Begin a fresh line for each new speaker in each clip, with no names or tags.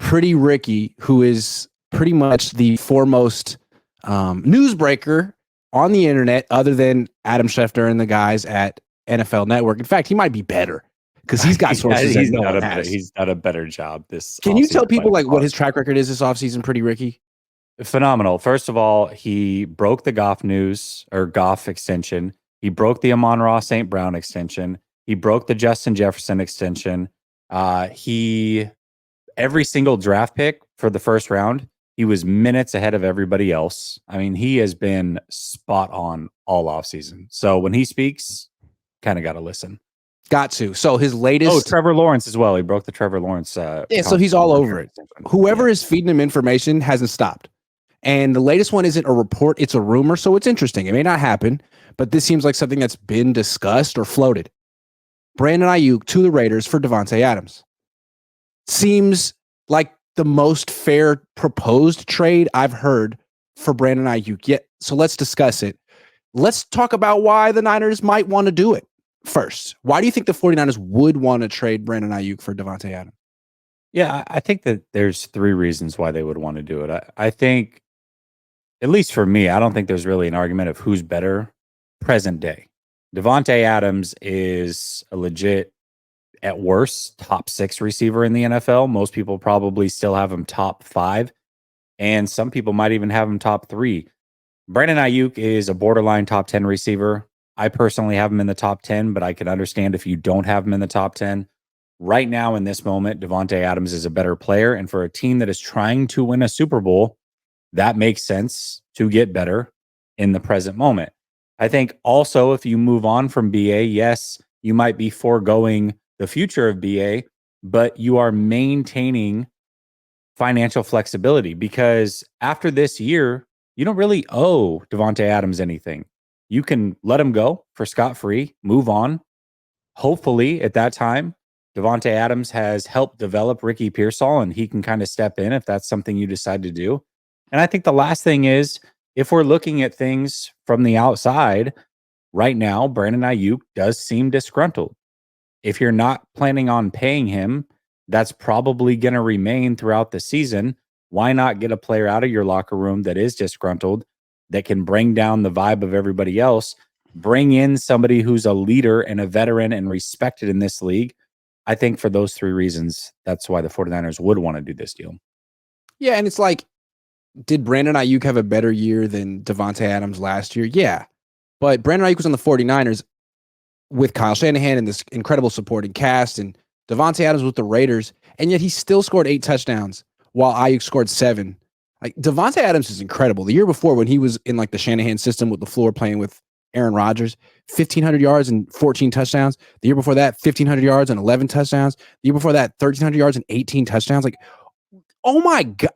Pretty Ricky, who is pretty much the foremost newsbreaker on the internet, other than Adam Schefter and the guys at NFL Network. In fact, he might be better because he's got sources that no one has.
He's done a better job this.
Can you tell people like what his track record is this offseason, Pretty Ricky?
Phenomenal. First of all, he broke the Goff extension. He broke the Amon-Ra St. Brown extension. He broke the Justin Jefferson extension. Every single draft pick for the first round, he was minutes ahead of everybody else. I mean, he has been spot on all offseason. So when he speaks, kind of got to listen.
Got to. So his latest...
Oh, Trevor Lawrence as well. He broke the Trevor Lawrence...
so he's all over it. Whoever is feeding him information hasn't stopped. And the latest one isn't a report, it's a rumor, so it's interesting. It may not happen, but this seems like something that's been discussed or floated. Brandon Aiyuk to the Raiders for Davante Adams. Seems like the most fair proposed trade I've heard for Brandon Aiyuk yet. So let's discuss it. Let's talk about why the Niners might want to do it first. Why do you think the 49ers would want to trade Brandon Aiyuk for Davante Adams?
Yeah, I think that there's 3 reasons why they would want to do it. I think, at least for me, I don't think there's really an argument of who's better present day. Davante Adams is a legit, at worst, top 6 receiver in the NFL. Most people probably still have him top 5, and some people might even have him top 3. Brandon Aiyuk is a borderline top 10 receiver. I personally have him in the top 10, but I can understand if you don't have him in the top 10. Right now, in this moment, Davante Adams is a better player, and for a team that is trying to win a Super Bowl, that makes sense to get better in the present moment. I think also if you move on from BA, yes, you might be foregoing the future of BA, but you are maintaining financial flexibility because after this year, you don't really owe Davante Adams anything. You can let him go for scot-free, move on. Hopefully at that time, Davante Adams has helped develop Ricky Pearsall and he can kind of step in if that's something you decide to do. And I think the last thing is, if we're looking at things from the outside, right now, Brandon Aiyuk does seem disgruntled. If you're not planning on paying him, that's probably going to remain throughout the season. Why not get a player out of your locker room that is disgruntled, that can bring down the vibe of everybody else, bring in somebody who's a leader and a veteran and respected in this league? I think for those 3 reasons, that's why the 49ers would want to do this deal.
Yeah, and it's like, did Brandon Aiyuk have a better year than Davante Adams last year? Yeah. But Brandon Aiyuk was on the 49ers with Kyle Shanahan and this incredible supporting cast, and Davante Adams with the Raiders, and yet he still scored 8 touchdowns while Aiyuk scored 7. Like, Davante Adams is incredible. The year before, when he was in like the Shanahan system with LaFleur playing with Aaron Rodgers, 1,500 yards and 14 touchdowns. The year before that, 1,500 yards and 11 touchdowns. The year before that, 1,300 yards and 18 touchdowns. Like, oh my God.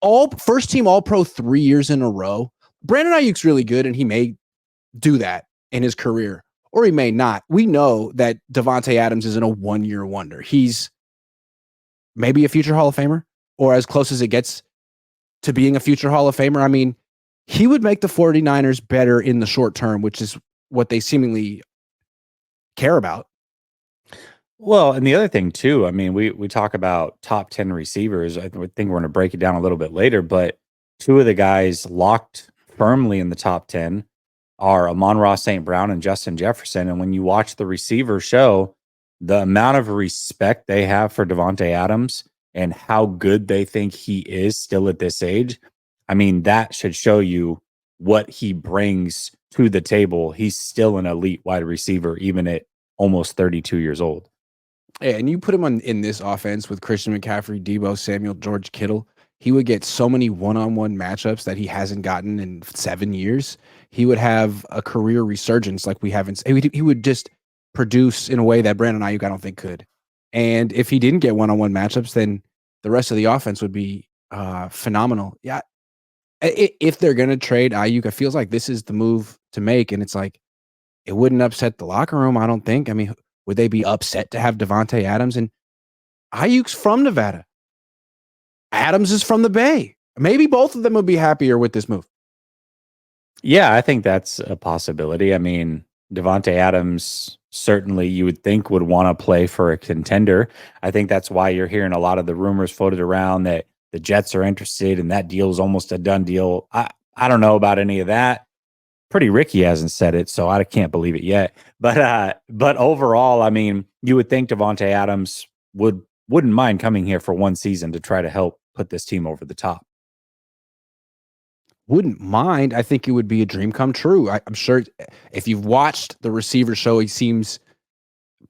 All first team All-Pro 3 years in a row. Brandon Aiyuk's really good, and he may do that in his career, or he may not. We know that Davante Adams isn't a one-year wonder. He's maybe a future Hall of Famer, or as close as it gets to being a future Hall of Famer. I mean, he would make the 49ers better in the short term, which is what they seemingly care about.
Well, and the other thing too, I mean, we talk about top 10 receivers. I think we're going to break it down a little bit later, but 2 of the guys locked firmly in the top 10 are Amon-Ra St. Brown and Justin Jefferson. And when you watch the receiver show, the amount of respect they have for Davante Adams and how good they think he is still at this age, I mean, that should show you what he brings to the table. He's still an elite wide receiver, even at almost 32 years old.
Yeah, and you put him in this offense with Christian McCaffrey, Deebo Samuel, George Kittle, he would get so many one-on-one matchups that he hasn't gotten in 7 years. He would have a career resurgence like we haven't. He would just produce in a way that Brandon Aiyuk I don't think could. And if he didn't get one-on-one matchups, then the rest of the offense would be phenomenal. Yeah, if they're going to trade Aiyuk, it feels like this is the move to make, and it's like it wouldn't upset the locker room, I don't think. I mean, would they be upset to have Davante Adams? And Aiyuk's from Nevada. Adams is from the Bay. Maybe both of them would be happier with this move.
Yeah, I think that's a possibility. I mean, Davante Adams certainly you would think would want to play for a contender. I think that's why you're hearing a lot of the rumors floated around that the Jets are interested and that deal is almost a done deal. I don't know about any of that. Pretty Ricky hasn't said it, so I can't believe it yet. But overall, I mean, you would think Davante Adams wouldn't mind coming here for one season to try to help put this team over the top.
Wouldn't mind. I think it would be a dream come true. I'm sure if you've watched the receiver show, he seems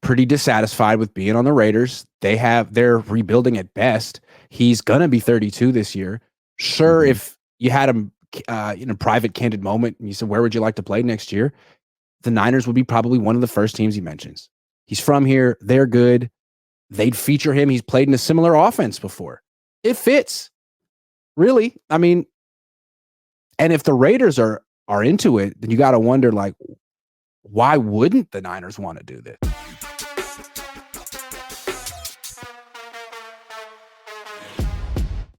pretty dissatisfied with being on the Raiders. They're rebuilding at best. He's gonna be 32 this year. Sure, if you had him in a private, candid moment and you said, "Where would you like to play next year?" The Niners would be probably one of the first teams he mentions. He's from here. They're good. They'd feature him. He's played in a similar offense before. It fits, really. I mean, and if the Raiders are into it, then you got to wonder, like, why wouldn't the Niners want to do this?